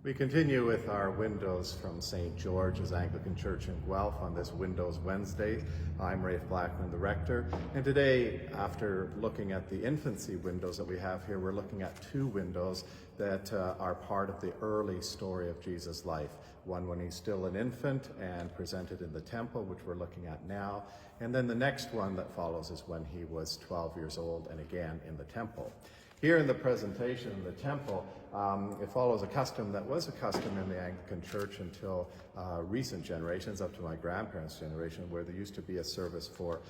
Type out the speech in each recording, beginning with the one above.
We continue with our windows from St. George's Anglican Church in Guelph on this Windows Wednesday. I'm Rafe Blackman, the rector, and today, after looking at the infancy windows that we have here, we're looking at two windows that are part of the early story of Jesus' life. One when he's still an infant and presented in the temple, which we're looking at now, and then the next one that follows is when he was 12 years old and again in the temple. Here in the presentation in the temple, it follows a custom that was a custom in the Anglican Church until recent generations, up to my grandparents' generation, where there used to be a service for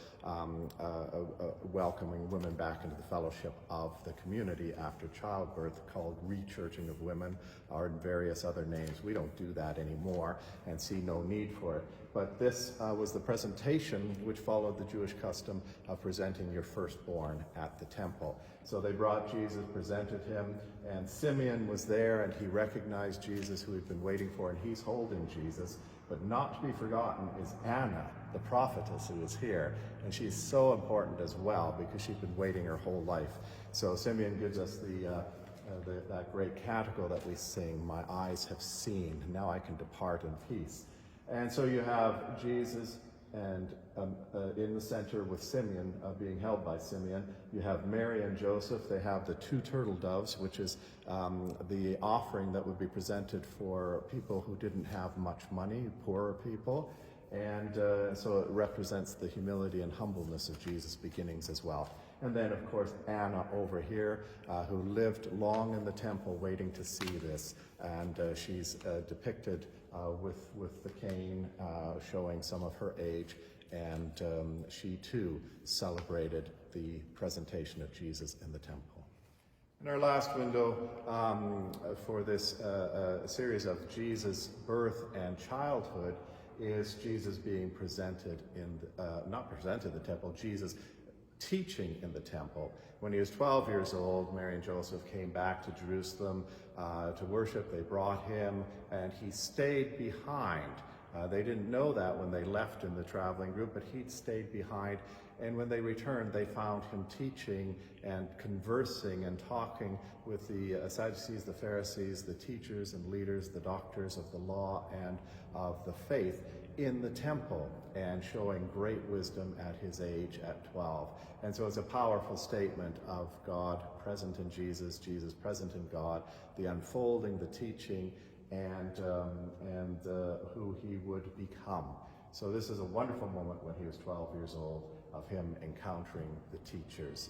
welcoming women back into the fellowship of the community after childbirth, called rechurching of women, or various other names. We don't do that anymore and see no need for it. But this was the presentation which followed the Jewish custom of presenting your firstborn at the temple. So they brought Jesus, presented him, and Simeon was there, and he recognized Jesus, who he'd been waiting for, and he's holding Jesus. But not to be forgotten is Anna, the prophetess, who is here, and she's so important as well because she's been waiting her whole life. So Simeon gives us that great canticle that we sing, "My eyes have seen, now I can depart in peace." And so you have Jesus and in the center with Simeon, being held by Simeon. You have Mary and Joseph. They have the two turtle doves, which is the offering that would be presented for people who didn't have much money, poorer people. And so it represents the humility and humbleness of Jesus' beginnings as well. And then, of course, Anna over here, who lived long in the temple waiting to see this. And she's depicted with the cane, showing some of her age. And she, too, celebrated the presentation of Jesus in the temple. And our last window for this series of Jesus' birth and childhood is Jesus being presented in, not presented in the temple, Jesus teaching in the temple. When he was 12 years old, Mary and Joseph came back to Jerusalem to worship. They brought him, and he stayed behind. They didn't know that when they left in the traveling group, but he'd stayed behind. And when they returned, they found him teaching and conversing and talking with the Sadducees, the Pharisees, the teachers and leaders, the doctors of the law and of the faith in the temple, and showing great wisdom at his age at 12. And so it's a powerful statement of God present in Jesus, Jesus present in God, the unfolding, the teaching, and who he would become. So this is a wonderful moment when he was 12 years old of him encountering the teachers